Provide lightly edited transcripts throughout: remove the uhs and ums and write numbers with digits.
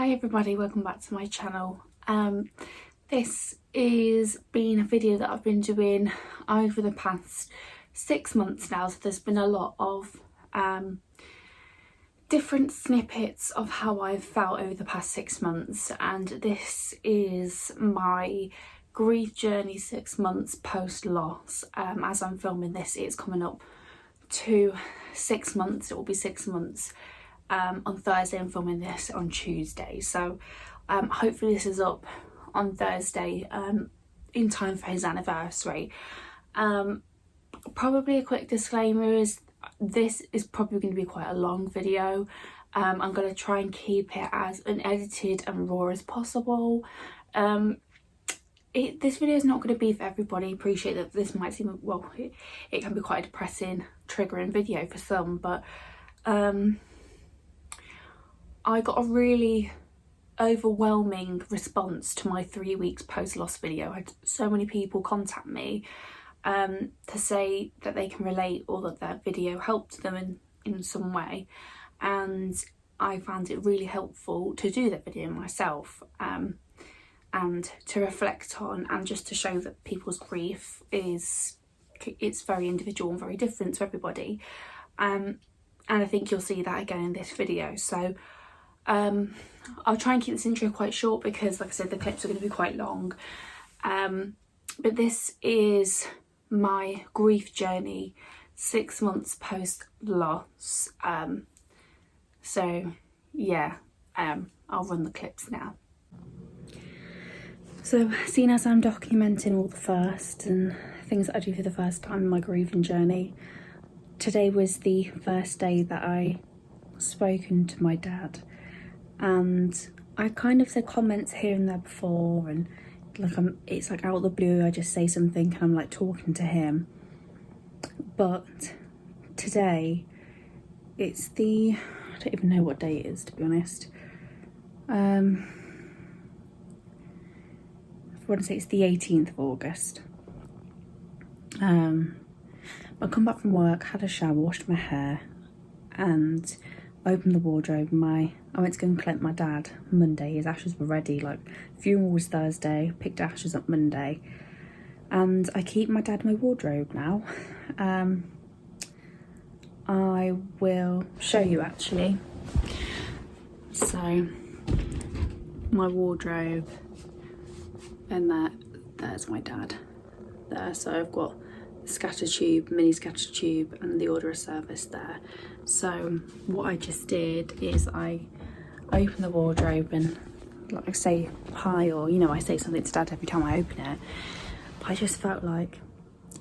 Hi everybody, welcome back to my channel. This is been a video that I've been doing over the past 6 months now, so there's been a lot of different snippets of how I've felt over the past 6 months, and this is my grief journey 6 months post loss. As I'm filming this, it's coming up to 6 months. It will be 6 months on Thursday. I'm filming this on Tuesday, so hopefully this is up on Thursday in time for his anniversary. Probably a quick disclaimer is this is probably going to be quite a long video. I'm going to try and keep it as unedited and raw as possible. This video is not going to be for everybody. Appreciate that this might seem, well, it can be quite a depressing, triggering video for some, but I got a really overwhelming response to my 3 weeks post loss video. I had so many people contact me to say that they can relate or that their video helped them in some way, and I found it really helpful to do that video myself, and to reflect on, and just to show that people's grief it's very individual and very different to everybody, and I think you'll see that again in this video. So I'll try and keep this intro quite short because, like I said, the clips are going to be quite long, but this is my grief journey 6 months post loss. So yeah, I'll run the clips now. So seeing as I'm documenting all the firsts and things that I do for the first time in my grieving journey, today was the first day that I spoken to my dad, and I kind of said comments here and there before, and like it's like out of the blue I just say something and I'm like talking to him. But today it's I don't even know what day it is, to be honest. I want to say it's the 18th of August. I come back from work, had a shower, washed my hair, and opened the wardrobe. I went to go and collect my dad Monday. His ashes were ready, like funeral was Thursday, picked ashes up Monday, and I keep my dad in my wardrobe now. I will show you actually. So my wardrobe, and there's my dad there. So I've got the scatter tube, mini scatter tube, and the order of service there. So what I just did is I opened the wardrobe and, like I say hi, or I say something to dad every time I open it, but I just felt like,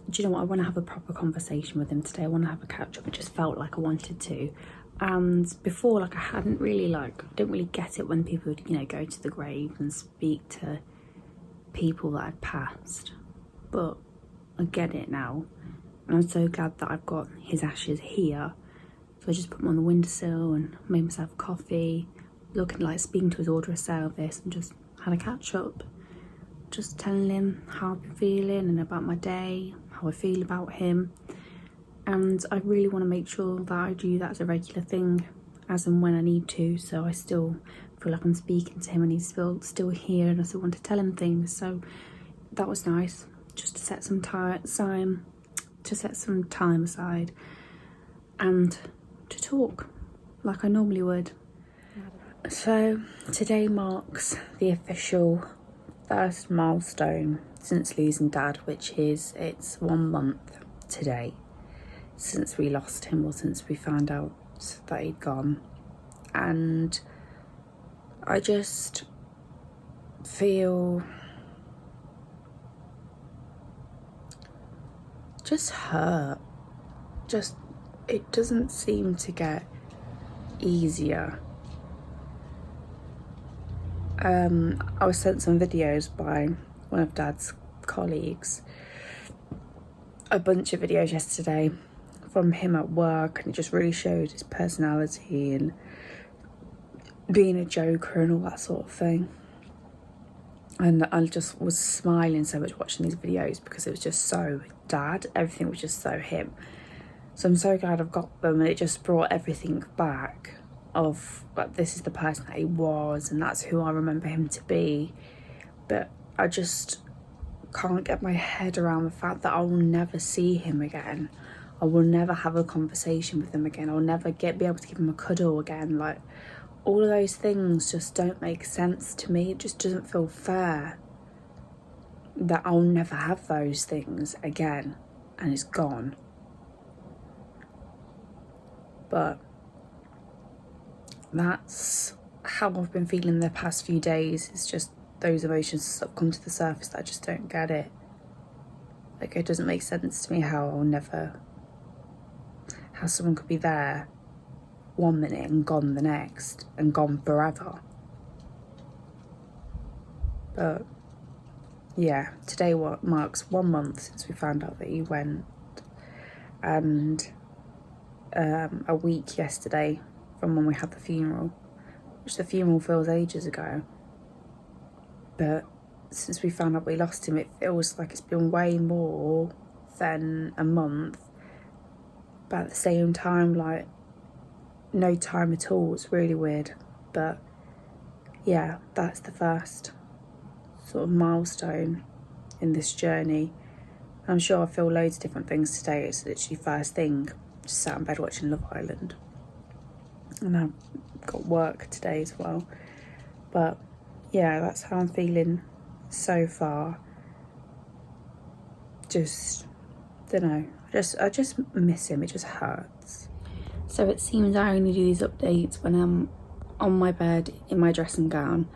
do you know what, I want to have a proper conversation with him today. I want to have a catch up. It just felt like I wanted to. And before, like, I didn't really get it when people would go to the grave and speak to people that had passed, but I get it now, and I'm so glad that I've got his ashes here. So I just put them on the windowsill and made myself a coffee, speaking to his order of service, and just had a catch up, just telling him how I've been feeling and about my day, how I feel about him. And I really want to make sure that I do that as a regular thing, as and when I need to, so I still feel like I'm speaking to him and he's still here, and I still want to tell him things. So that was nice, just to set some time aside and to talk like I normally would. So today marks the official first milestone since losing dad, which is it's 1 month today since we lost him, or since we found out that he'd gone. And I just feel just hurt. It doesn't seem to get easier. I was sent some videos by one of dad's colleagues, a bunch of videos yesterday from him at work, and it just really showed his personality and being a joker and all that sort of thing. And I just was smiling so much watching these videos because it was just so dad. Everything was just so him. So I'm so glad I've got them, and it just brought everything back. of like, this is the person that he was and that's who I remember him to be. But I just can't get my head around the fact that I will never see him again. I will never have a conversation with him again. I'll never be able to give him a cuddle again. Like, all of those things just don't make sense to me. It just doesn't feel fair that I'll never have those things again and it's gone. But that's how I've been feeling the past few days. It's just those emotions that have come to the surface that I just don't get it. Like, it doesn't make sense to me how someone could be there one minute and gone the next and gone forever. But yeah, today marks 1 month since we found out that he went, and a week yesterday from when we had the funeral, which the funeral feels ages ago. But since we found out we lost him, it feels like it's been way more than a month. But at the same time, like, no time at all. It's really weird. But yeah, that's the first sort of milestone in this journey. I'm sure I feel loads of different things today. It's literally first thing, just sat in bed watching Love Island. And I've got work today as well. But yeah, that's how I'm feeling so far. Just, don't know. I just miss him. It just hurts. So it seems I only do these updates when I'm on my bed in my dressing gown.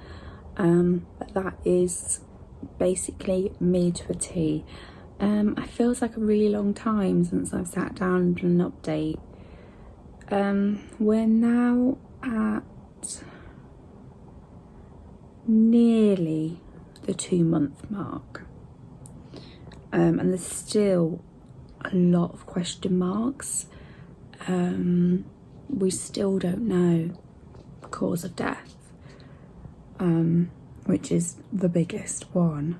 But that is basically me to a T. It feels like a really long time since I've sat down and done an update. We're now at nearly the 2-month mark. And there's still a lot of question marks. We still don't know the cause of death, which is the biggest one.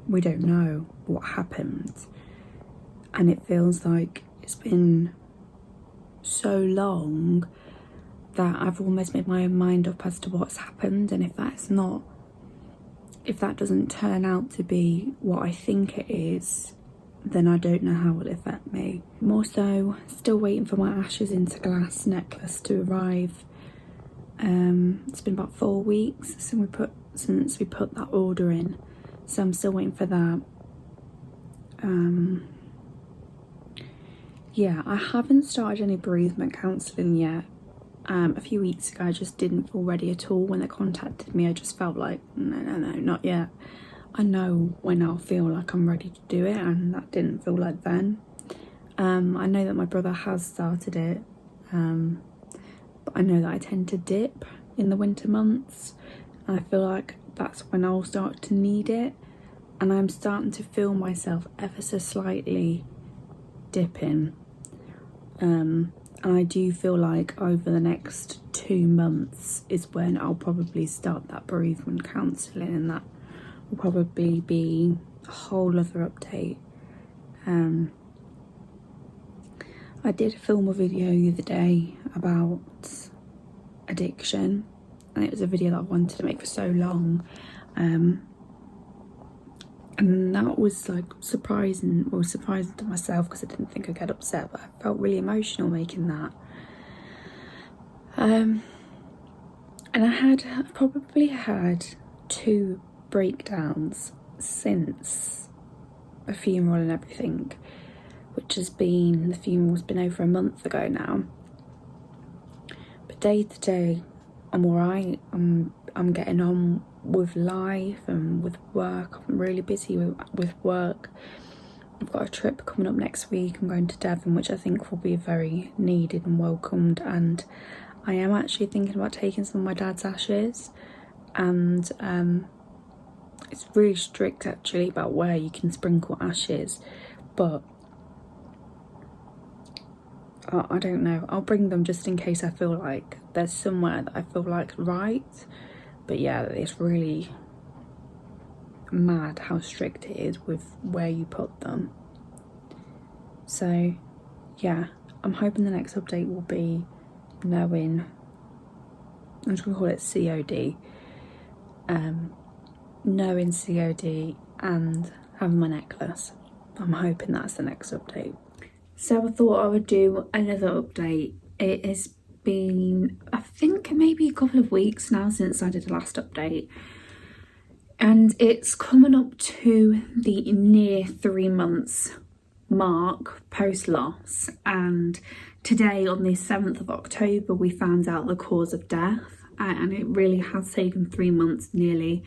We don't know what happened, and it feels like it's been so long that I've almost made my own mind up as to what's happened, and if that doesn't turn out to be what I think it is, then I don't know how it'll affect me. More so, still waiting for my ashes into glass necklace to arrive. It's been about 4 weeks since we put that order in, so I'm still waiting for that. Yeah, I haven't started any bereavement counselling yet. A few weeks ago I just didn't feel ready at all. When they contacted me, I just felt like, no, not yet. I know when I'll feel like I'm ready to do it, and that didn't feel like then. I know that my brother has started it, but I know that I tend to dip in the winter months, and I feel like that's when I'll start to need it, and I'm starting to feel myself ever so slightly dipping. And I do feel like over the next 2 months is when I'll probably start that bereavement counselling, and that will probably be a whole other update. I did film a video the other day about addiction, and it was a video that I wanted to make for so long, and that was like surprising to myself, because I didn't think I'd get upset, but I felt really emotional making that. And I've probably had 2 breakdowns since the funeral and everything, which has been, the funeral's been over a month ago now. But day to day, I'm alright. I'm getting on with life and with work. I'm really busy with work. I've got a trip coming up next week. I'm going to Devon, which I think will be very needed and welcomed, and I am actually thinking about taking some of my dad's ashes, and it's really strict actually about where you can sprinkle ashes, but I don't know. I'll bring them just in case I feel like there's somewhere that I feel like right. But yeah, it's really mad how strict it is with where you put them. So yeah, I'm hoping the next update will be knowing I'm just gonna call it COD. Knowing COD and having my necklace. I'm hoping that's the next update. So I thought I would do another update. It has been, I think, maybe a couple of weeks now since I did the last update. And it's coming up to the near 3 months mark post loss. And today, on the 7th of October, we found out the cause of death. And it really has taken 3 months nearly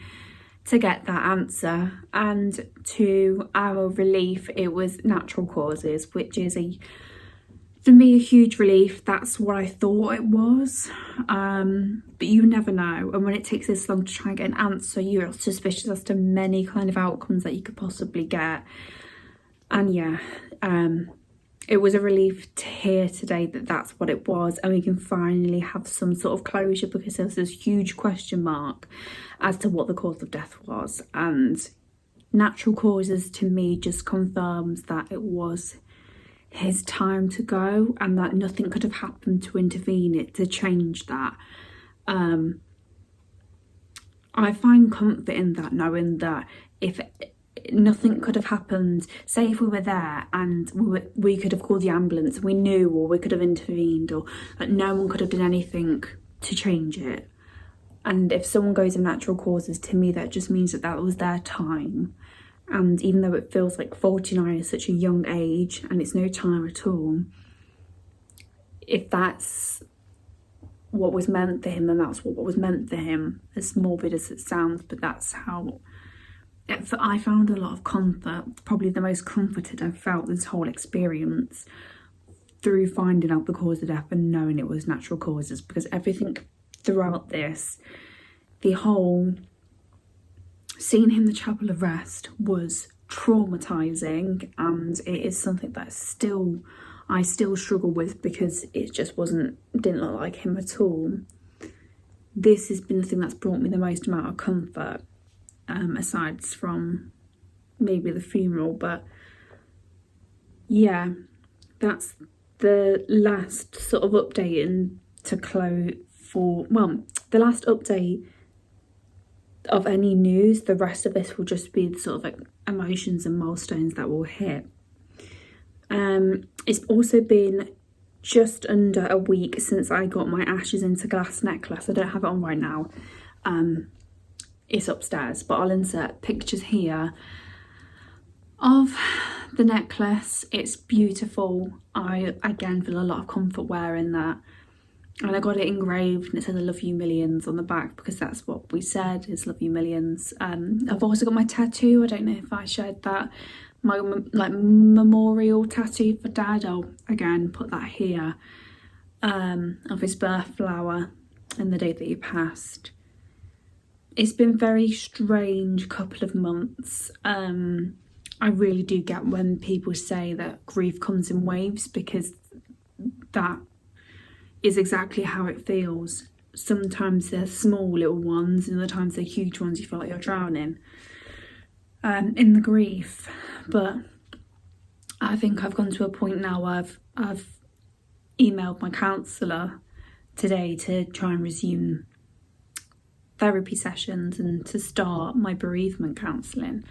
to get that answer, and to our relief it was natural causes, which is for me a huge relief. That's what I thought it was, but you never know, and when it takes this long to try and get an answer, you're suspicious as to many kind of outcomes that you could possibly get. And yeah, it was a relief to hear today that that's what it was, and we can finally have some sort of closure, because there was this huge question mark as to what the cause of death was. And natural causes to me just confirms that it was his time to go, and that nothing could have happened to intervene it, to change that. I find comfort in that, knowing that if nothing could have happened, say if we were there and we could have called the ambulance, we knew, or we could have intervened, or like, no one could have done anything to change it. And if someone goes of natural causes, to me that just means that was their time. And even though it feels like 49 is such a young age and it's no time at all, if that's what was meant for him, then that's what was meant for him, as morbid as it sounds. But that's how I found a lot of comfort, probably the most comforted I've felt this whole experience, through finding out the cause of death and knowing it was natural causes. Because everything throughout this, the whole seeing him in the chapel of rest was traumatizing, and it is something that I still struggle with, because it just didn't look like him at all. This has been the thing that's brought me the most amount of comfort, aside from maybe the funeral. But yeah, that's the last sort of update, and to close the last update of any news. The rest of this will just be sort of like emotions and milestones that will hit. It's also been just under a week since I got my ashes into glass necklace. I don't have it on right now. It's upstairs, but I'll insert pictures here of the necklace. It's beautiful. I again feel a lot of comfort wearing that. And I got it engraved, and it says "I love you millions" on the back, because that's what we said, is "love you millions." I've also got my tattoo. I don't know if I shared that. My memorial tattoo for Dad. I'll again put that here, of his birth flower and the day that he passed. It's been very strange couple of months. I really do get when people say that grief comes in waves, because that is exactly how it feels. Sometimes they're small little ones, and other times they're huge ones. You feel like you're drowning in the grief. But I think I've gone to a point now where I've emailed my counsellor today to try and resume therapy sessions and to start my bereavement counselling.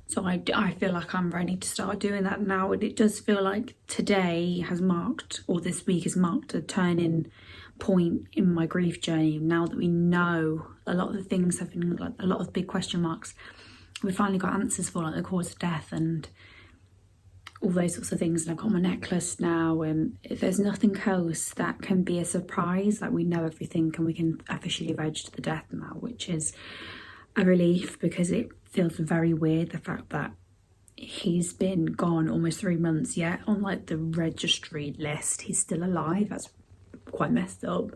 So I feel like I'm ready to start doing that now. And it does feel like today has marked, or this week has marked, a turning point in my grief journey. Now that we know a lot of the things have been, like, a lot of big question marks, we finally got answers for, like the cause of death and all those sorts of things. And I've got my necklace now, and if there's nothing else that can be a surprise, like we know everything and we can officially register the death now, which is a relief, because it feels very weird, the fact that he's been gone almost 3 months, yet on like the registry list he's still alive. That's quite messed up.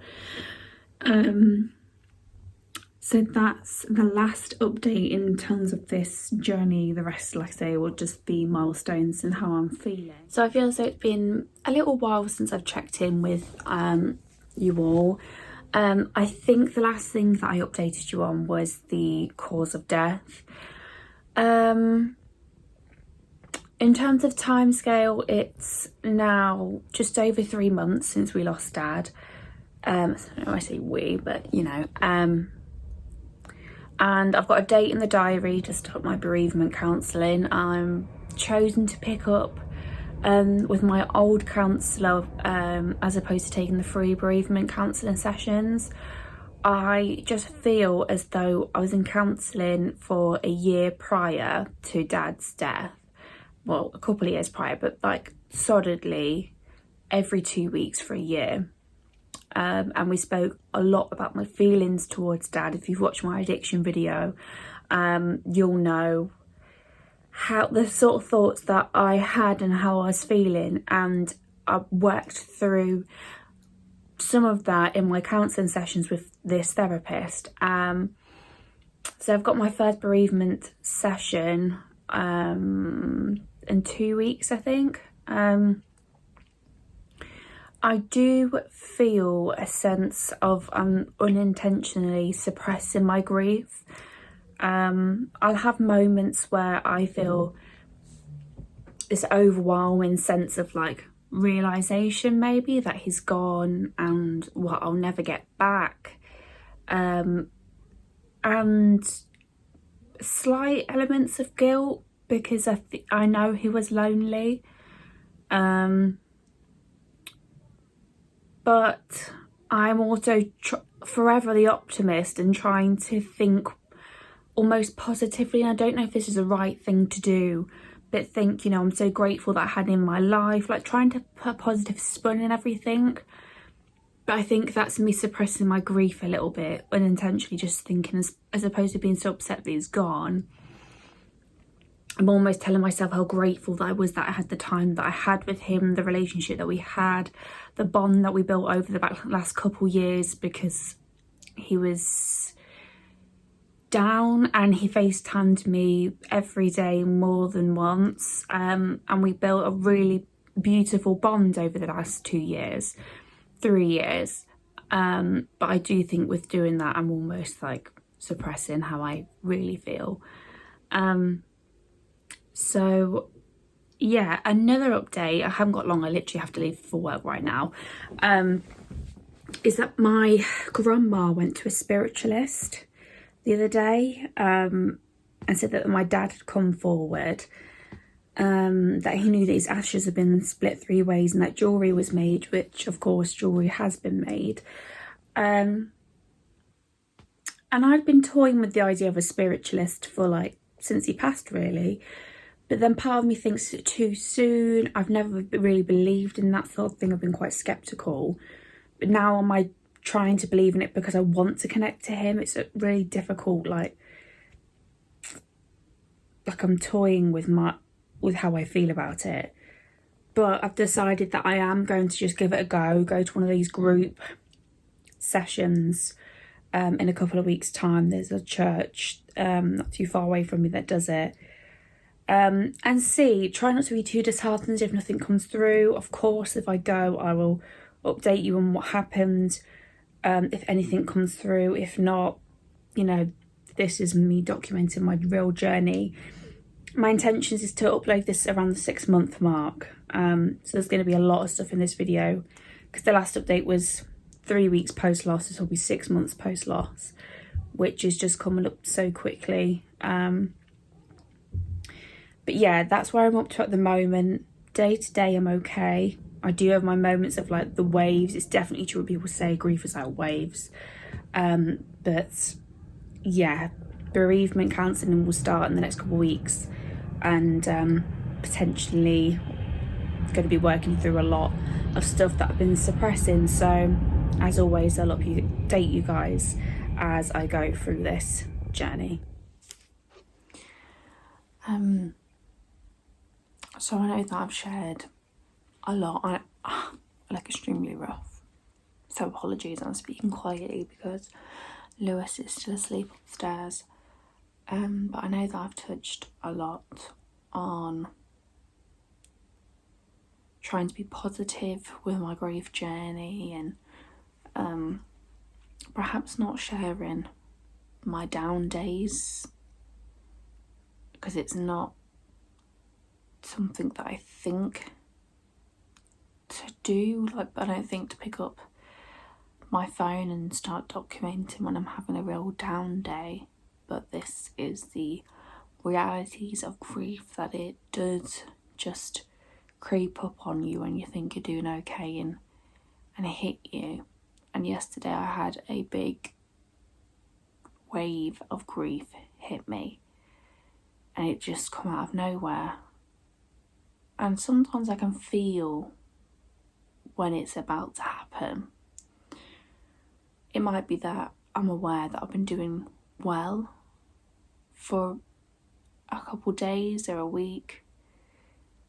So that's the last update in terms of this journey. The rest, like I say, will just be milestones and how I'm feeling. So I feel as though it's been a little while since I've checked in with you all. I think the last thing that I updated you on was the cause of death. In terms of timescale, it's now just over 3 months since we lost Dad. I don't know, I say we, but you know, and I've got a date in the diary to start my bereavement counselling. I'm chosen to pick up with my old counsellor, as opposed to taking the free bereavement counselling sessions. I just feel as though I was in counselling for a year prior to Dad's death. Well, a couple of years prior, but like solidly every 2 weeks for a year. And we spoke a lot about my feelings towards Dad. If you've watched my addiction video, you'll know how the sort of thoughts that I had and how I was feeling, and I worked through some of that in my counselling sessions with this therapist. So I've got my first bereavement session in 2 weeks, I think. I do feel a sense of unintentionally suppressing my grief. I'll have moments where I feel this overwhelming sense of like realization, maybe that he's gone and what I'll never get back, and slight elements of guilt because I know he was lonely, but I'm also forever the optimist and trying to think almost positively. And I don't know if this is the right thing to do, but think, you know, I'm so grateful that I had him in my life, like trying to put a positive spin in everything. But I think that's me suppressing my grief a little bit, unintentionally just thinking, as opposed to being so upset that he's gone, I'm almost telling myself how grateful that I was that I had the time that I had with him, the relationship that we had, the bond that we built over the last couple years, because he was down and he FaceTimed me every day more than once, and we built a really beautiful bond over the last 2 years, 3 years, but I do think with doing that I'm almost like suppressing how I really feel. So yeah, another update, I haven't got long, I literally have to leave for work right now, is that my grandma went to a spiritualist the other day, and said that my dad had come forward, that he knew that his ashes had been split 3 ways and that jewellery was made, which of course jewellery has been made. And I'd been toying with the idea of a spiritualist for like since he passed, really. But then part of me thinks it's too soon. I've never really believed in that sort of thing. I've been quite sceptical. But now am I trying to believe in it because I want to connect to him? It's really difficult, like I'm toying with how I feel about it. But I've decided that I am going to just give it a go to one of these group sessions in a couple of weeks' time. There's a church not too far away from me that does it. And try not to be too disheartened if nothing comes through. Of course, if I go, I will update you on what happened, if anything comes through. If not, you know, this is me documenting my real journey. My intentions is to upload this around the 6-month mark. So there's going to be a lot of stuff in this video, because the last update was 3 weeks post-loss. This will be 6 months post-loss, which is just coming up so quickly. But yeah, that's where I'm up to at the moment. Day to day, I'm okay. I do have my moments of like the waves. It's definitely true what people say, grief is like waves. But yeah, bereavement counselling will start in the next couple of weeks, and potentially going to be working through a lot of stuff that I've been suppressing. So as always, I'll update you guys as I go through this journey. So I know that I've shared a lot. I like extremely rough. So apologies, I'm speaking quietly because Lewis is still asleep upstairs. But I know that I've touched a lot on trying to be positive with my grief journey, and perhaps not sharing my down days, because it's not something that I think to do. Like, I don't think to pick up my phone and start documenting when I'm having a real down day, but this is the realities of grief, that it does just creep up on you when you think you're doing okay and hit you. And yesterday I had a big wave of grief hit me, and it just come out of nowhere. And sometimes I can feel when it's about to happen. It might be that I'm aware that I've been doing well for a couple days or a week,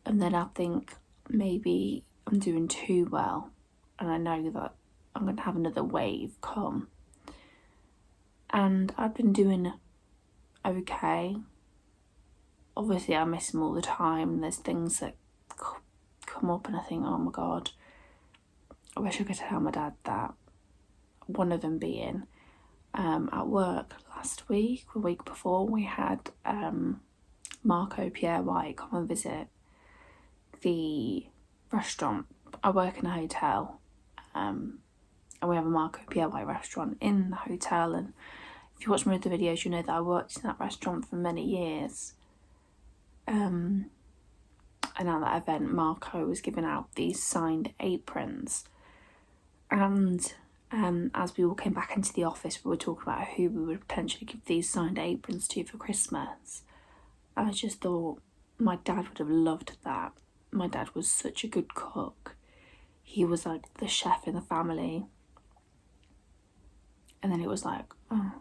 and then I think maybe I'm doing too well, and I know that I'm going to have another wave come. And I've been doing okay. Obviously I miss him all the time. There's things that come up and I think, oh my God, I wish I could tell my dad that. One of them being at work last week, the week before, we had Marco Pierre White come and visit the restaurant. I work in a hotel, and we have a Marco Pierre White restaurant in the hotel, and if you watch my other videos you know that I worked in that restaurant for many years. And at that event Marco was giving out these signed aprons, and as we all came back into the office, we were talking about who we would potentially give these signed aprons to for Christmas. I just thought my dad would have loved that. My dad was such a good cook. He was like the chef in the family. And then it was like, oh,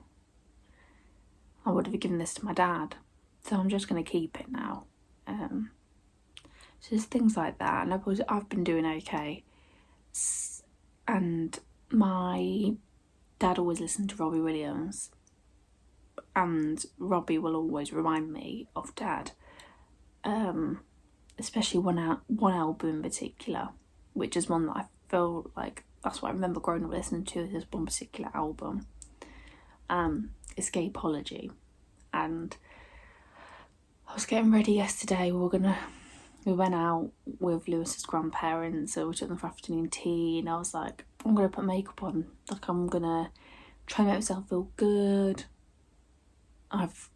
I would have given this to my dad. So I'm just going to keep it now. So there's things like that. And I've been doing okay. And my dad always listened to Robbie Williams, and Robbie will always remind me of Dad, especially one album in particular, which is one that I feel like that's what I remember growing up listening to, this one particular album, Escapology. And I was getting ready yesterday. We went out with Lewis's grandparents, so we took them for afternoon tea, and I was like, I'm going to put makeup on. Like, I'm going to try and make myself feel good. I've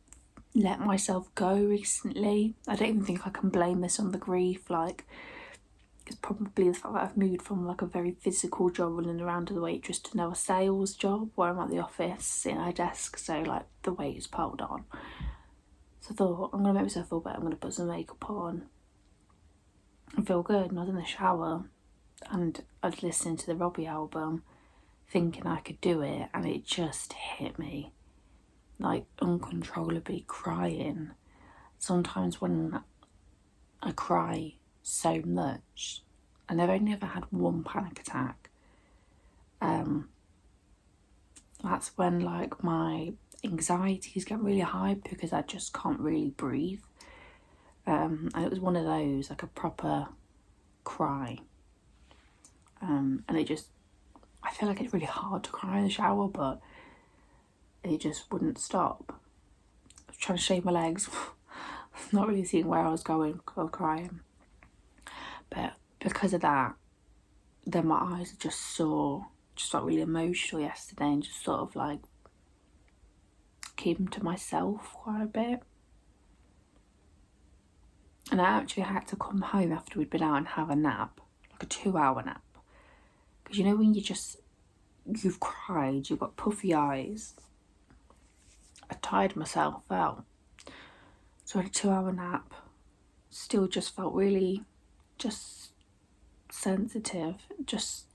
let myself go recently. I don't even think I can blame this on the grief. Like, it's probably the fact that I've moved from like a very physical job running around as a waitress to now a sales job where I'm at the office sitting at a desk, so like the weight is piled on. So I thought, I'm going to make myself feel better. I'm going to put some makeup on and feel good. And I was in the shower and I was listening to the Robbie album thinking I could do it, and it just hit me, like uncontrollably crying. Sometimes when I cry so much, and I've only ever had one panic attack, that's when like my anxieties get really high because I just can't really breathe. And it was one of those, like a proper cry. And it just, I feel like it's really hard to cry in the shower, but it just wouldn't stop. I was trying to shave my legs, not really seeing where I was going because I was crying. But because of that, then my eyes just felt really emotional yesterday, and just sort of like keeping to myself quite a bit. And I actually had to come home after we'd been out and have a nap, like a 2-hour nap. Because you know when you've cried, you've got puffy eyes. I tired myself out. So I had a 2-hour nap. Still just felt really just sensitive. Just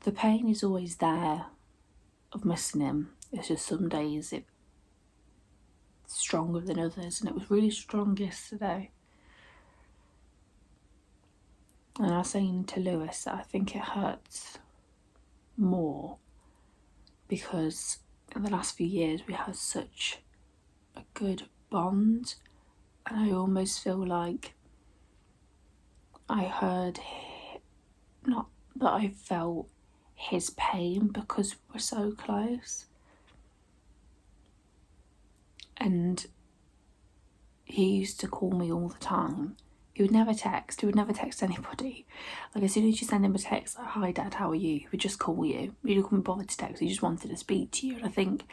the pain is always there of missing him. It's just some days it's stronger than others, and it was really strong yesterday. And I was saying to Lewis that I think it hurts more because in the last few years we had such a good bond, and I almost feel like not that I felt his pain because we're so close. And he used to call me all the time He would never text. He would never text anybody. Like, as soon as you send him a text, like, hi Dad, how are you? He would just call you. He couldn't bother to text. He just wanted to speak to you. And I think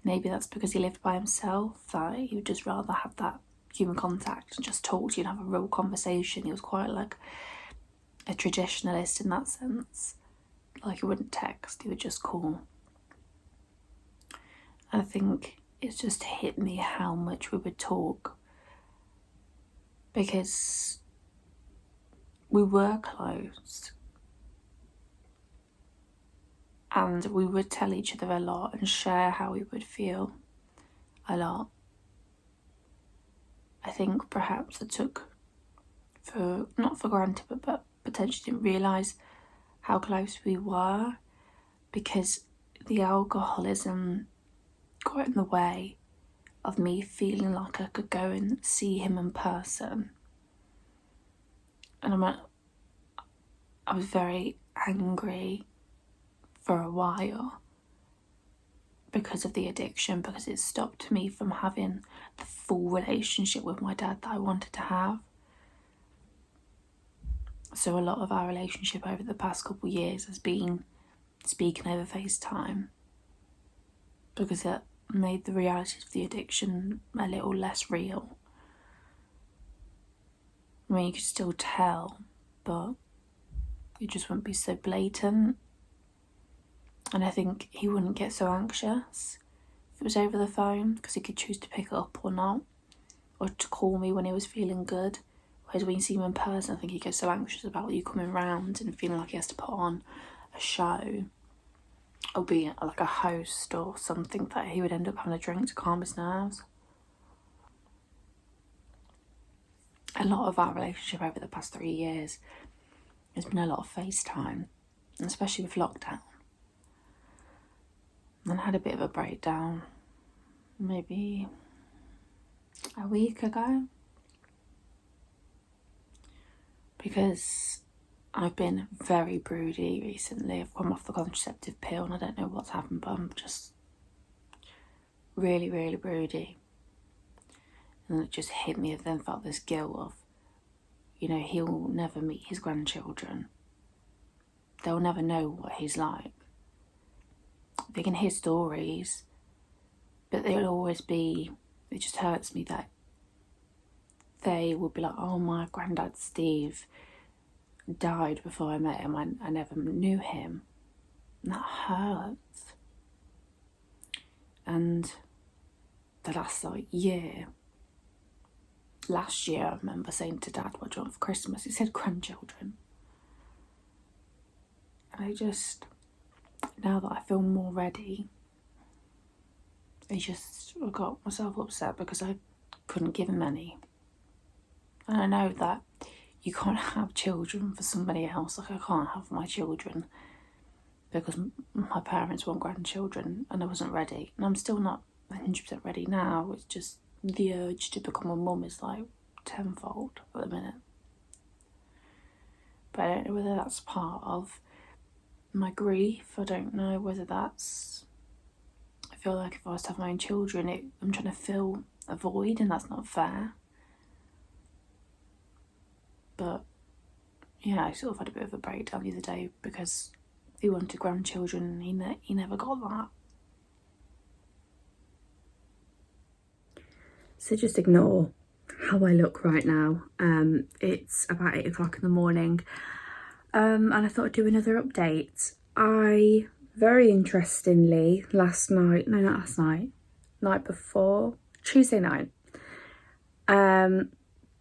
maybe that's because he lived by himself, that he would just rather have that human contact and just talk to you and have a real conversation. He was quite like a traditionalist in that sense. Like, he wouldn't text. He would just call. I think it's just hit me how much we would talk, because we were close and we would tell each other a lot and share how we would feel a lot. I think perhaps I took not for granted, but potentially didn't realise how close we were, because the alcoholism got in the way of me feeling like I could go and see him in person. And I was very angry for a while because of the addiction, because it stopped me from having the full relationship with my dad that I wanted to have. So a lot of our relationship over the past couple of years has been speaking over FaceTime, because it made the reality of the addiction a little less real. I mean, you could still tell, but it just wouldn't be so blatant. And I think he wouldn't get so anxious if it was over the phone, because he could choose to pick it up or not, or to call me when he was feeling good. Whereas when you see him in person, I think he gets so anxious about you coming round and feeling like he has to put on a show or be like a host or something, that he would end up having a drink to calm his nerves. A lot of our relationship over the past 3 years has been a lot of FaceTime, especially with lockdown. And I had a bit of a breakdown maybe a week ago, because I've been very broody recently. I've come off the contraceptive pill and I don't know what's happened, but I'm just really, really broody. And it just hit me, and then felt this guilt of, he'll never meet his grandchildren. They'll never know what he's like. They can hear stories, but they'll always be, it just hurts me that they will be like, oh, my granddad Steve died before I met him. I never knew him. And that hurts. And the last last year, I remember saying to Dad, what do you want for Christmas? He said grandchildren. And I just, now that I feel more ready, I got myself upset because I couldn't give him any. And I know that you can't have children for somebody else. Like, I can't have my children because my parents want grandchildren, and I wasn't ready. And I'm still not 100% ready now. It's just the urge to become a mum is like tenfold at the minute. But I don't know whether that's part of my grief. I don't know whether that's, I feel like if I was to have my own children, I'm trying to fill a void, and that's not fair. But yeah, I sort of had a bit of a breakdown the other day because he wanted grandchildren and he never got that. So just ignore how I look right now. It's about 8 o'clock in the morning, and I thought I'd do another update. I, very interestingly, night before, Tuesday night,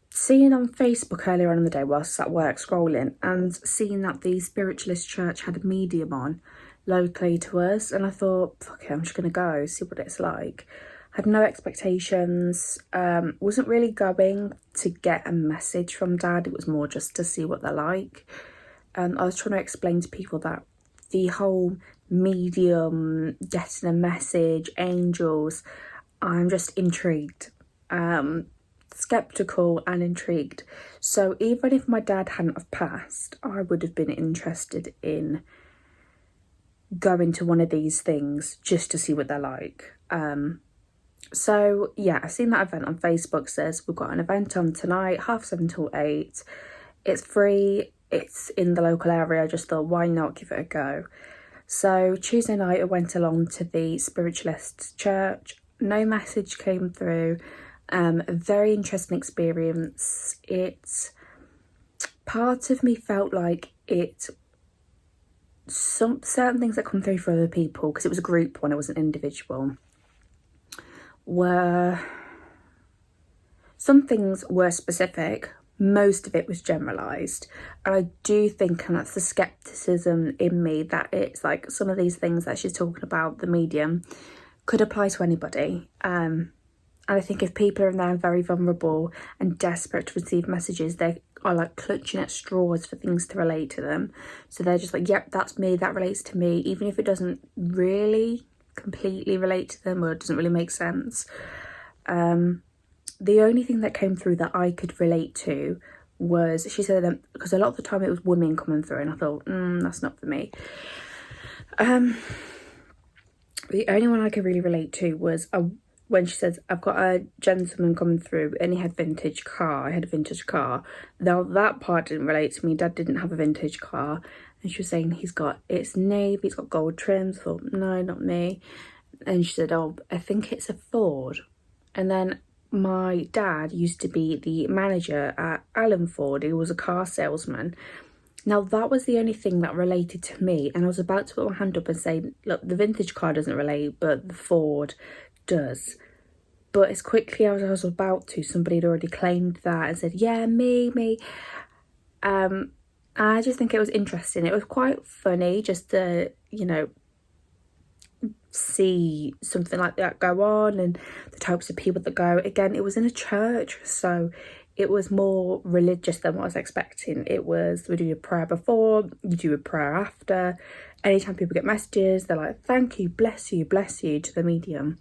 seeing on Facebook earlier on in the day whilst at work scrolling, and seeing that the Spiritualist church had a medium on locally to us, and I thought, fuck it, I'm just going to go see what it's like. Had no expectations, wasn't really going to get a message from Dad. It was more just to see what they're like. I was trying to explain to people that the whole medium, getting a message, angels, I'm just intrigued. Skeptical and intrigued. So even if my dad hadn't have passed, I would have been interested in going to one of these things just to see what they're like. So yeah, I've seen that event on Facebook. Says we've got an event on tonight, 7:30 till 8. It's free, it's in the local area. I just thought, why not give it a go? So Tuesday night I went along to the Spiritualist church. No message came through. A very interesting experience. It's part of me felt like some certain things that come through for other people, because it was a group one, it was an individual, were some things were specific, most of it was generalized. And I do think, and that's the skepticism in me, that it's like some of these things that she's talking about, the medium, could apply to anybody. And I think if people are in there very vulnerable and desperate to receive messages, they are like clutching at straws for things to relate to them. So they're just like, yep, that's me, that relates to me, even if it doesn't really completely relate to them or it doesn't really make sense. The only thing that came through that I could relate to was, she said, because a lot of the time it was women coming through, and I thought, that's not for me. The only one I could really relate to was when she says, I've got a gentleman coming through and he had a vintage car. Now that part didn't relate to me. Dad didn't have a vintage car. And she was saying it's navy, it's got gold trims. I thought, no, not me. And she said, oh, I think it's a Ford. And then my dad used to be the manager at Allen Ford. He was a car salesman. Now that was the only thing that related to me. And I was about to put my hand up and say, look, the vintage car doesn't relate, but the Ford does. But as quickly as I was about to, somebody had already claimed that and said, yeah, me. I just think it was interesting. It was quite funny just to, see something like that go on, and the types of people that go. Again, it was in a church, so it was more religious than what I was expecting. It was, we do a prayer before, you do a prayer after. Anytime people get messages, they're like, thank you, bless you to the medium.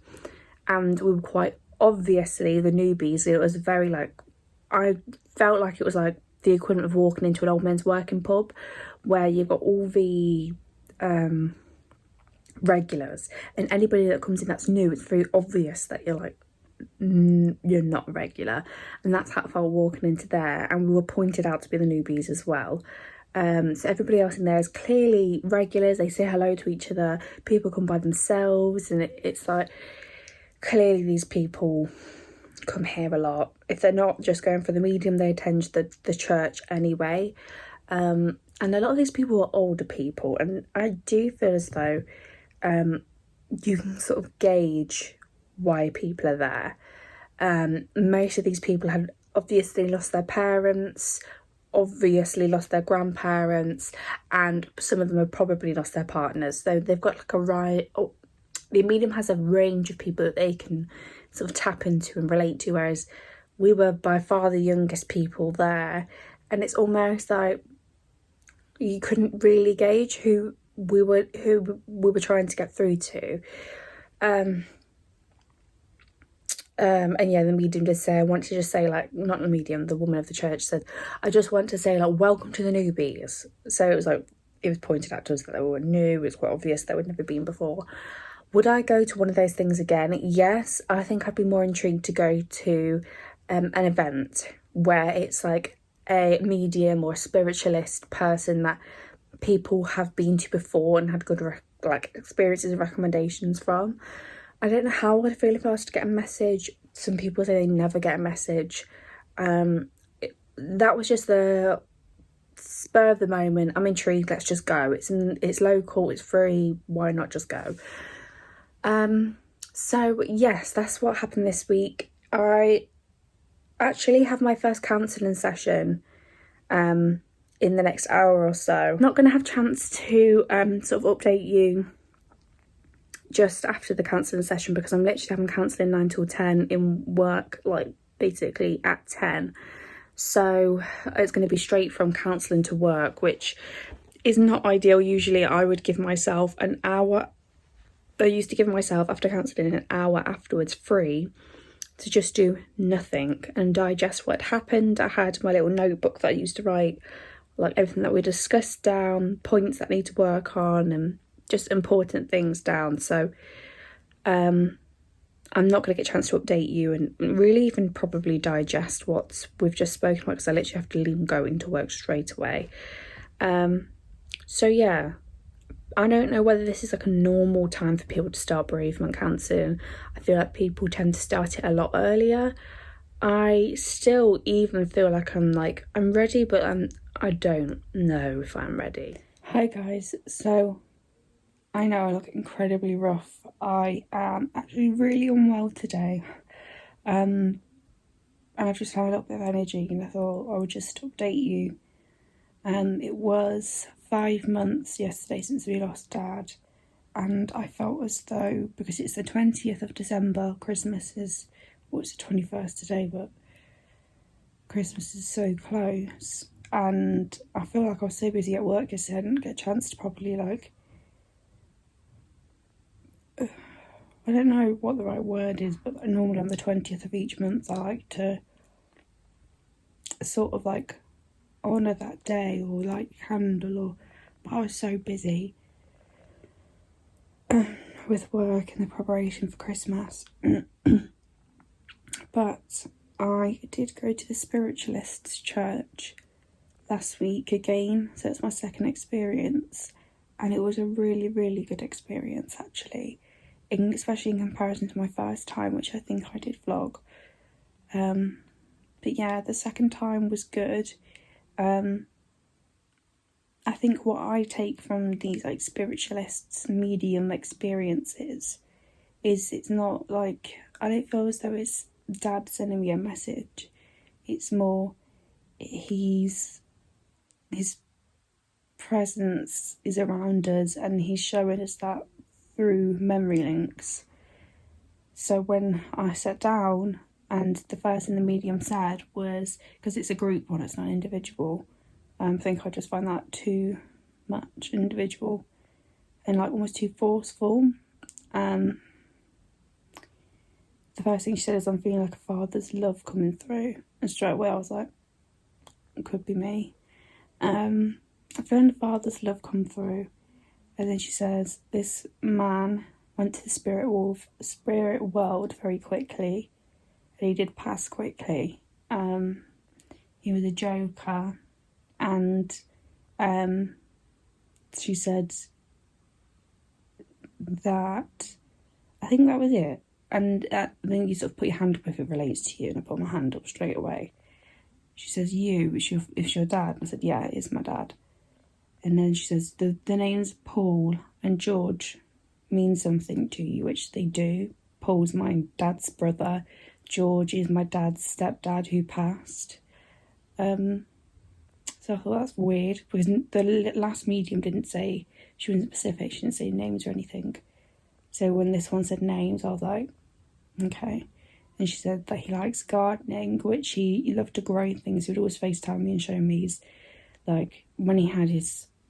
And we were quite obviously the newbies. It was very I felt like it was like the equivalent of walking into an old men's working pub, where you've got all the regulars, and anybody that comes in that's new, it's very obvious that you're like, you're not regular. And that's how I felt walking into there. And we were pointed out to be the newbies as well. So everybody else in there is clearly regulars. They say hello to each other. People come by themselves, and it's like, clearly these people come here a lot. If they're not just going for the medium, they attend the church anyway. And a lot of these people are older people, and I do feel as though you can sort of gauge why people are there. Most of these people had obviously lost their parents, obviously lost their grandparents, and some of them have probably lost their partners. So they've got like the medium has a range of people that they can sort of tap into and relate to, whereas we were by far the youngest people there, and it's almost like you couldn't really gauge who we were trying to get through to. And yeah, the medium did say, I want to just say, like, not the medium, the woman of the church said, I just want to say, like, welcome to the newbies. So it was like, it was pointed out to us that they were new. It was quite obvious that we'd never been before. Would I go to one of those things again? Yes. I think I'd be more intrigued to go to an event where it's like a medium or a spiritualist person that people have been to before and had good experiences and recommendations from. I don't know how I'd feel if I was to get a message. Some people say they never get a message. That was just the spur of the moment. I'm intrigued. Let's just go. It's local. It's free. Why not just go? So yes, that's what happened this week. I actually have my first counselling session in the next hour or so. I'm not going to have a chance to sort of update you just after the counselling session, because I'm literally having counselling 9 till 10 in work, like basically at 10. So it's going to be straight from counselling to work, which is not ideal. Usually I would give myself an hour. I used to give myself, after counselling, an hour afterwards free to just do nothing and digest what happened. I had my little notebook that I used to write like everything that we discussed down, points that I need to work on, and just important things down. So I'm not going to get a chance to update you and really even probably digest what we've just spoken about, because I literally have to leave and go into work straight away. So yeah, I don't know whether this is like a normal time for people to start bereavement counselling. I feel like people tend to start it a lot earlier. I still even feel like I'm ready, but I don't know if I'm ready. Hi guys, so I know I look incredibly rough. I am actually really unwell today. And I just have a little bit of energy, and I thought I would just update you. It was 5 months yesterday since we lost Dad, and I felt as though, because it's the 20th of December, Christmas is, well, it's the 21st today, but Christmas is so close, and I feel like I was so busy at work yesterday I didn't get a chance to properly, I don't know what the right word is, but normally on the 20th of each month I like to sort of honour that day or light candle, but I was so busy with work and the preparation for Christmas. But I did go to the Spiritualist church last week again, so it's my second experience, and it was a really, really good experience actually, especially in comparison to my first time, which I think I did vlog. But yeah, the second time was good. I think what I take from these spiritualists' medium experiences is it's not I don't feel as though it's Dad sending me a message. It's more his presence is around us, and he's showing us that through memory links. So when I sat down, and the first thing the medium said was, because it's a group one, it's not individual, I think I just find that too much individual and almost too forceful. The first thing she said is, I'm feeling like a father's love coming through, and straight away I was like, it could be me. I'm feeling the father's love come through, and then she says, this man went to the spirit world very quickly, and he did pass quickly. He was a joker, and she said that, I think that was it. And then you sort of put your hand up if it relates to you, and I put my hand up straight away. She says, it's your dad? And I said, yeah, it is my dad. And then she says, the names Paul and George mean something to you, which they do. Paul's my dad's brother. George is my dad's stepdad who passed. So I thought that's weird, because the last medium didn't say, she wasn't specific, she didn't say names or anything. So when this one said names, I was like, okay. And she said that he likes gardening, which he loved to grow things. He would always FaceTime me and show me his, when he had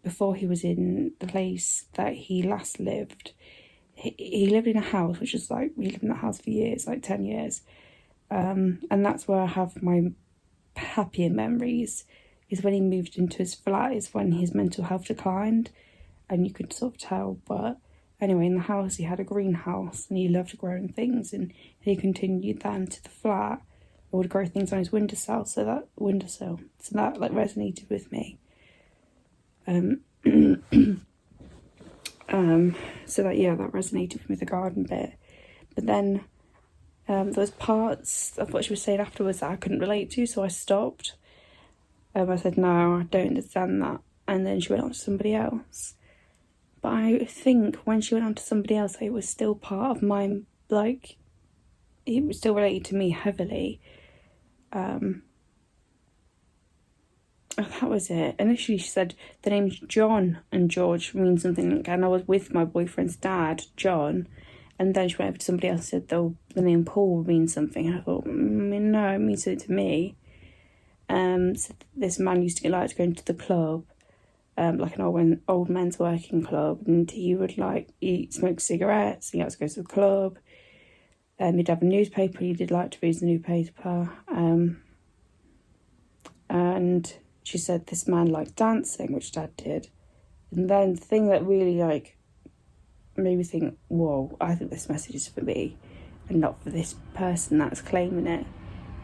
before he was in the place that he last lived, he lived in a house, which is we lived in that house for years, 10 years. And that's where I have my happier memories, is when he moved into his flat, is when his mental health declined, and you could sort of tell. But anyway, in the house he had a greenhouse, and he loved growing things, and he continued that into the flat. I would grow things on his windowsill, so that resonated with me. So that resonated with me, the garden bit. But then there was parts of what she was saying afterwards that I couldn't relate to, so I stopped. I said, no, I don't understand that. And then she went on to somebody else. But I think when she went on to somebody else, it was still part of my, it was still related to me heavily. That was it. Initially she said the names John and George mean something, and I was with my boyfriend's dad, John, and then she went over to somebody else and said the name Paul means something. I thought, no, it means something to me. So this man used to like to go into the club, like an old men's working club, and he would smoke cigarettes, he had to go to the club. He'd have a newspaper, he did like to read the newspaper. And she said this man liked dancing, which Dad did. And then the thing that really made me think, whoa, I think this message is for me. and not for this person that's claiming it.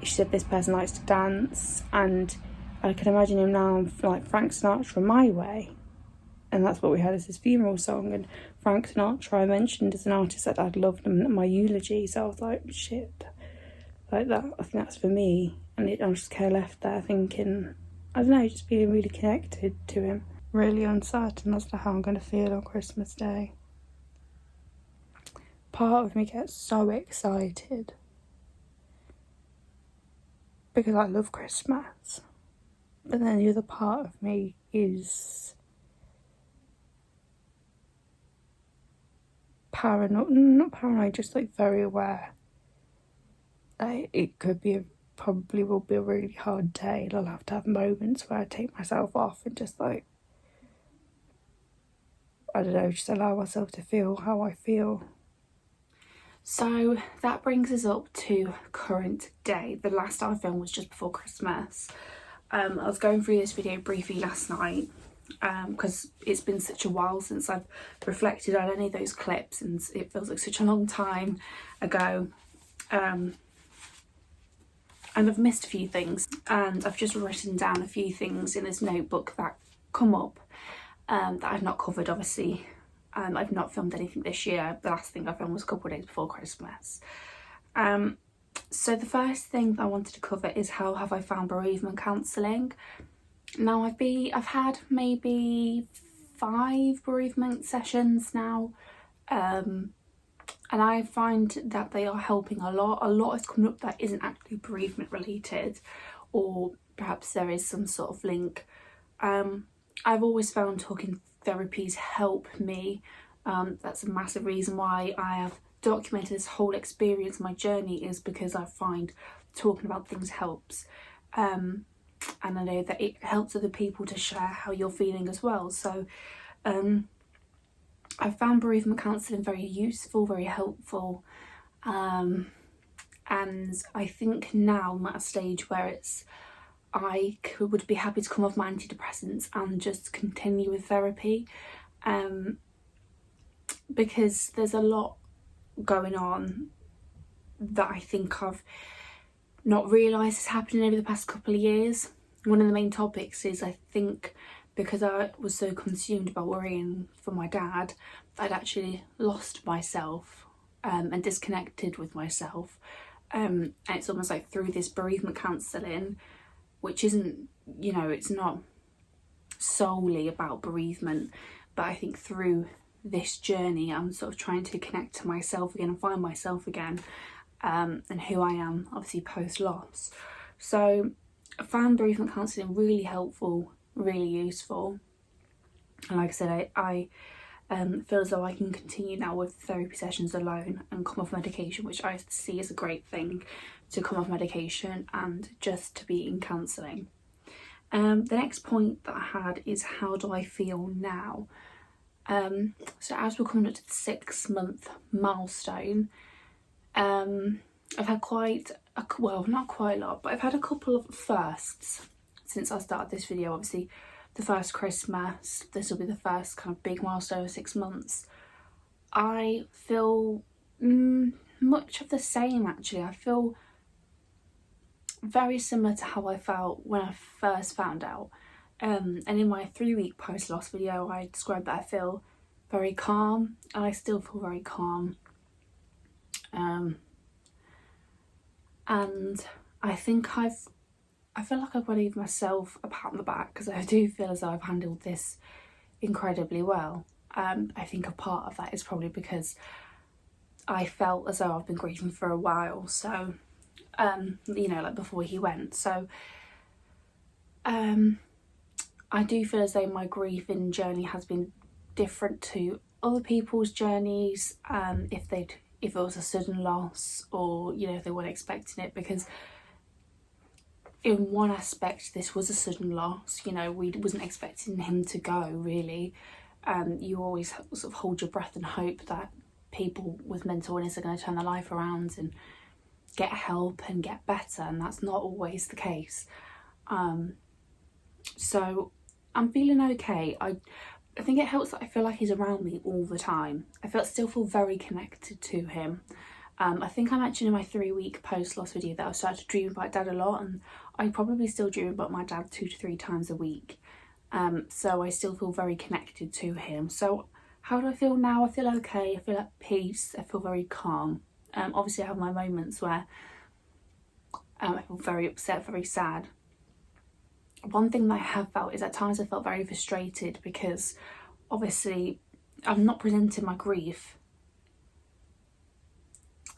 She said this person likes to dance, and I can imagine him now like Frank Sinatra, My Way. And that's what we had as his funeral song. And Frank Sinatra I mentioned as an artist that I'd loved him in my eulogy. So I was like, shit, like that. I think that's for me. And I just kind of left there thinking, I don't know, just feeling really connected to him. Really uncertain as to how I'm going to feel on Christmas Day. Part of me gets so excited because I love Christmas. But then the other part of me is paranoid, not paranoid, just like very aware. Like, it could be probably will be a really hard day, and I'll have to have moments where I take myself off and just like, I don't know, just allow myself to feel how I feel. So that brings us up to current day. The last I filmed was just before Christmas. I was going through this video briefly last night because it's been such a while since I've reflected on any of those clips, and it feels like such a long time ago. And I've missed a few things, and I've just written down a few things in this notebook that come up that I've not covered, obviously. I've not filmed anything this year. The last thing I filmed was a couple of days before Christmas. So the first thing that I wanted to cover is how have I found bereavement counselling. Now I've had maybe 5 bereavement sessions now, and I find that they are helping a lot. A lot is coming up that isn't actually bereavement related, or perhaps there is some sort of link. I've always found talking therapies help me. That's a massive reason why I have documented this whole experience. My journey is because I find talking about things helps. And I know that it helps other people to share how you're feeling as well. So I found bereavement counselling very useful, very helpful. And I think now I'm at a stage where I would be happy to come off my antidepressants and just continue with therapy, because there's a lot going on that I think I've not realised is happening over the past couple of years. One of the main topics is, I think, because I was so consumed about worrying for my dad, I'd actually lost myself and disconnected with myself. And it's almost like through this bereavement counselling, which isn't, it's not solely about bereavement, but I think through this journey I'm sort of trying to connect to myself again and find myself again, and who I am, obviously post-loss. So I found bereavement counselling really helpful, really useful, and like I said, I feel as though I can continue now with therapy sessions alone and come off medication, which I see as a great thing, to come off medication and just to be in counselling. The next point that I had is, how do I feel now? So as we're coming up to the 6-month milestone, I've had not quite a lot, but I've had a couple of firsts since I started this video. Obviously the first Christmas, this will be the first kind of big milestone of 6 months. I feel much of the same, actually. I feel very similar to how I felt when I first found out. And in my 3-week post-loss video, I described that I feel very calm, and I still feel very calm. And I think I feel like I've got to give myself a pat on the back, because I do feel as though I've handled this incredibly well. I think a part of that is probably because I felt as though I've been grieving for a while, so like before he went. So I do feel as though my grieving journey has been different to other people's journeys, if it was a sudden loss, or if they weren't expecting it, because in one aspect this was a sudden loss. We wasn't expecting him to go, really. You always sort of hold your breath and hope that people with mental illness are going to turn their life around and get help and get better, and that's not always the case. So I'm feeling okay. I think it helps that I feel like he's around me all the time. Still feel very connected to him. I think I mentioned in my 3-week post-loss video that I started to dream about Dad a lot, and I probably still dream about my dad 2 to 3 times a week. So I still feel very connected to him. So how do I feel now? I feel okay, I feel at peace, I feel very calm. Obviously I have my moments where I feel very upset, very sad. One thing that I have felt is at times I felt very frustrated because obviously I'm not presenting my grief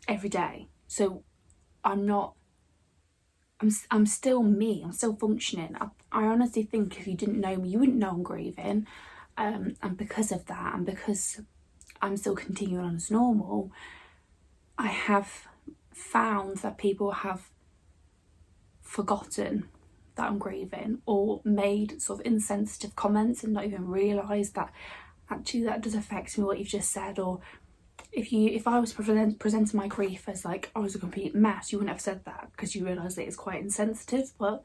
every day. So I'm still me, I'm still functioning. I honestly think if you didn't know me, you wouldn't know I'm grieving. And because of that, and because I'm still continuing on as normal, I have found that people have forgotten that I'm grieving, or made sort of insensitive comments and not even realise that actually that does affect me, what you've just said. Or if I was presenting my grief as like I was a complete mess, you wouldn't have said that because you realise that it's quite insensitive. But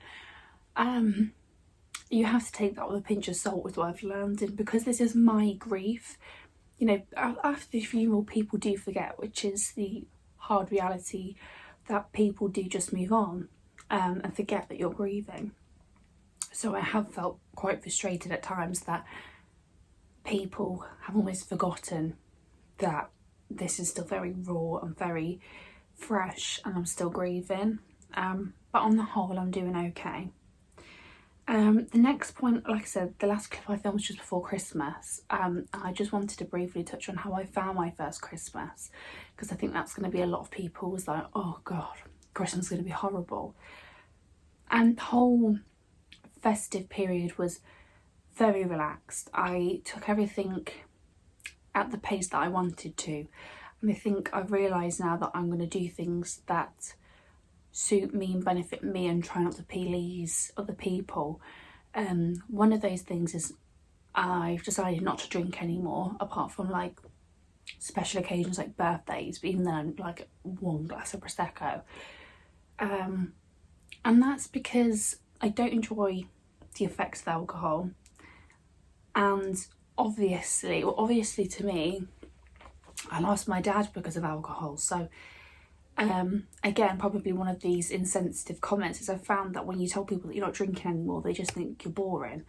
you have to take that with a pinch of salt with what I've learned, and because this is my grief, you know, after the funeral people do forget, which is the hard reality, that people do just move on and forget that you're grieving. So I have felt quite frustrated at times that people have almost forgotten that this is still very raw and very fresh and I'm still grieving. But on the whole, I'm doing okay. The next point, like I said, the last clip I filmed was just before Christmas. I just wanted to briefly touch on how I found my first Christmas, because I think that's going to be a lot of people was like, oh God, Christmas is going to be horrible. And the whole festive period was very relaxed. I took everything at the pace that I wanted to. And I think I've realised now that I'm going to do things that suit me and benefit me and try not to please other people. One of those things is I've decided not to drink anymore, apart from like special occasions like birthdays, but even then like 1 glass of Prosecco. And that's because I don't enjoy the effects of alcohol. And obviously to me, I lost my dad because of alcohol. So again, probably one of these insensitive comments is I've found that when you tell people that you're not drinking anymore, they just think you're boring,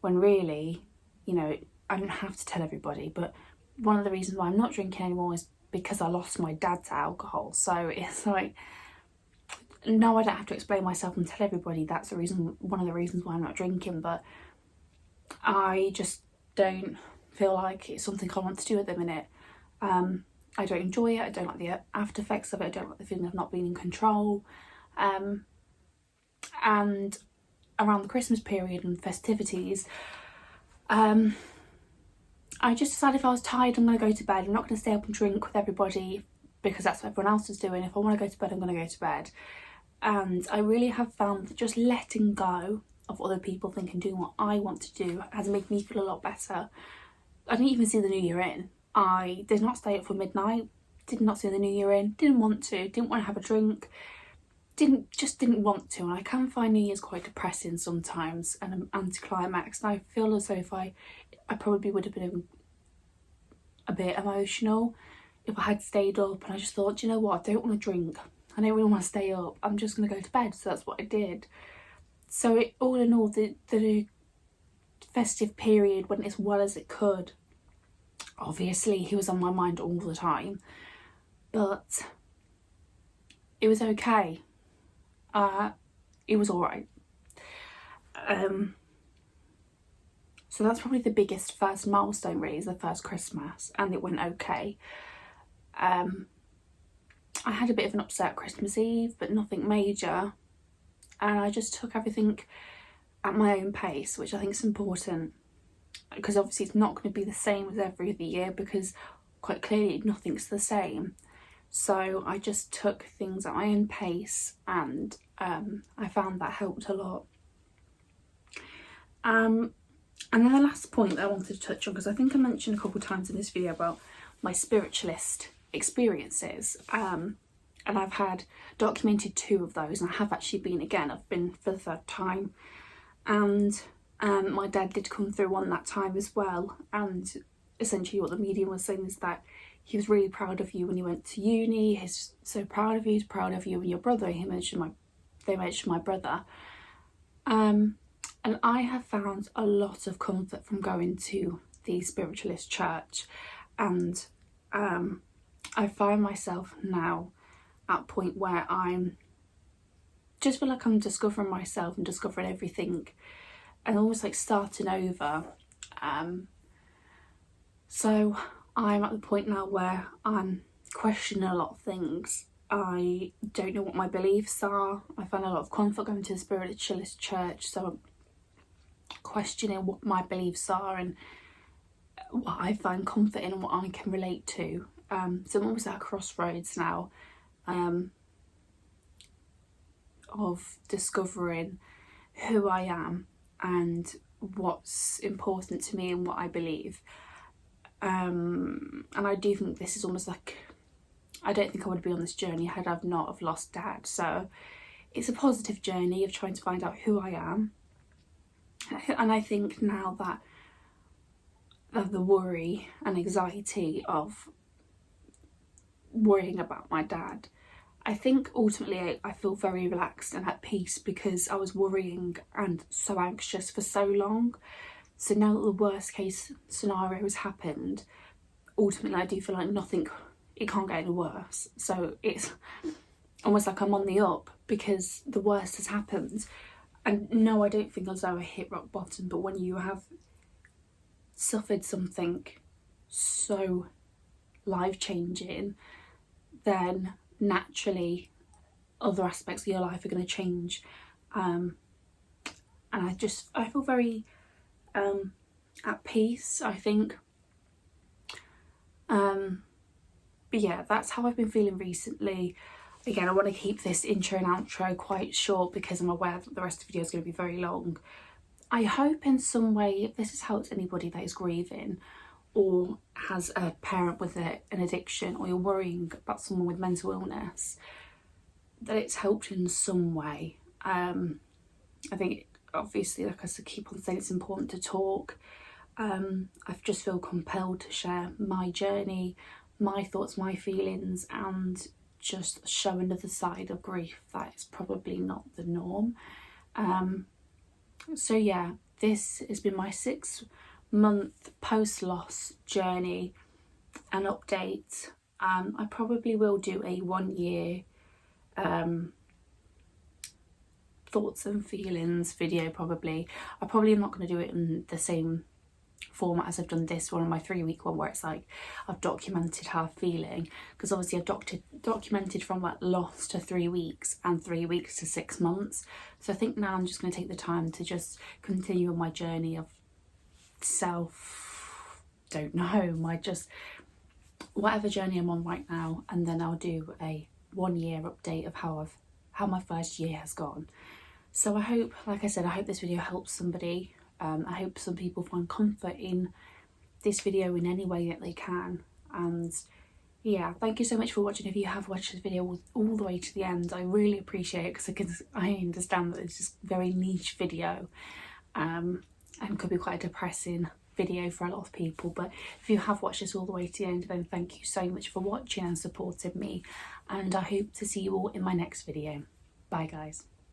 when really, you know, I don't have to tell everybody. But one of the reasons why I'm not drinking anymore is because I lost my dad to alcohol. So it's like, no, I don't have to explain myself and tell everybody that's the reason, one of the reasons why I'm not drinking. But I just don't feel like it's something I want to do at the minute. I don't enjoy it, I don't like the after effects of it, I don't like the feeling of not being in control. And around the Christmas period and festivities, I just decided if I was tired, I'm going to go to bed. I'm not going to stay up and drink with everybody because that's what everyone else is doing. If I want to go to bed, I'm going to go to bed. And I really have found that just letting go of other people think and doing what I want to do has made me feel a lot better. I didn't even see the new year in. I did not stay up for midnight, did not see the new year in, didn't want to have a drink, didn't want to. And I can find New Year's quite depressing sometimes and an anticlimax. And I feel as though if I probably would have been a bit emotional if I had stayed up. And I just thought, you know what, I don't want to drink, I don't really want to stay up, I'm just going to go to bed. So that's what I did. So all in all, the festive period went as well as it could. Obviously he was on my mind all the time, but it was okay. It was all right. So that's probably the biggest first milestone really, is the first Christmas, and it went okay. I had a bit of an upset Christmas Eve, but nothing major, and I just took everything at my own pace, which I think is important, because obviously it's not going to be the same as every other year, because quite clearly nothing's the same. So I just took things at my own pace, and I found that helped a lot. And then the last point that I wanted to touch on, because I think I mentioned a couple of times in this video about my spiritualist experiences, and I've had documented 2 of those, and I have actually been again, I've been for the 3rd time, and my dad did come through one that time as well. And essentially what the medium was saying is that he was really proud of you when you went to uni. He's so proud of you. He's proud of you and your brother. They mentioned my brother. And I have found a lot of comfort from going to the Spiritualist church, and I find myself now at a point where I'm just feel like I'm discovering myself and discovering everything and almost like starting over. So I'm at the point now where I'm questioning a lot of things. I don't know what my beliefs are. I find a lot of comfort going to the Spiritualist church, so I'm questioning what my beliefs are and what I find comfort in and what I can relate to. So I'm almost at a crossroads now of discovering who I am and what's important to me and what I believe. And I do think this is almost like, I don't think I would be on this journey had I not have lost Dad. So it's a positive journey of trying to find out who I am. And I think now that the worry and anxiety of worrying about my dad, I think ultimately I feel very relaxed and at peace because I was worrying and so anxious for so long. So now that the worst case scenario has happened, ultimately I do feel like it can't get any worse. So it's almost like I'm on the up because the worst has happened. And no, I don't think as though I hit rock bottom, but when you have suffered something so life-changing, then naturally other aspects of your life are going to change. And I feel very at peace, I think. But yeah, that's how I've been feeling recently. Again, I want to keep this intro and outro quite short because I'm aware that the rest of the video is going to be very long. I hope in some way, if this has helped anybody that is grieving or has a parent with an addiction, or you're worrying about someone with mental illness, that it's helped in some way. I think obviously, like I said, keep on saying it's important to talk. I just feel compelled to share my journey, my thoughts, my feelings, and just show another side of grief that is probably not the norm. So yeah, this has been my 6-month post-loss journey and update. I probably will do a 1-year thoughts and feelings video probably. I probably am not going to do it in the same format as I've done this one, my 3-week one, where it's like I've documented how I'm feeling, because obviously I've documented from like loss to 3 weeks and 3 weeks to 6 months. So I think now I'm just going to take the time to just continue on my journey of whatever journey I'm on right now, and then I'll do a 1-year update of how my first year has gone. So I hope, like I said, I hope this video helps somebody. I hope some people find comfort in this video in any way that they can. And yeah, thank you so much for watching. If you have watched this video all the way to the end, I really appreciate it, because I understand that it's just a very niche video and could be quite a depressing video for a lot of people. But if you have watched this all the way to the end, then thank you so much for watching and supporting me, and I hope to see you all in my next video. Bye guys.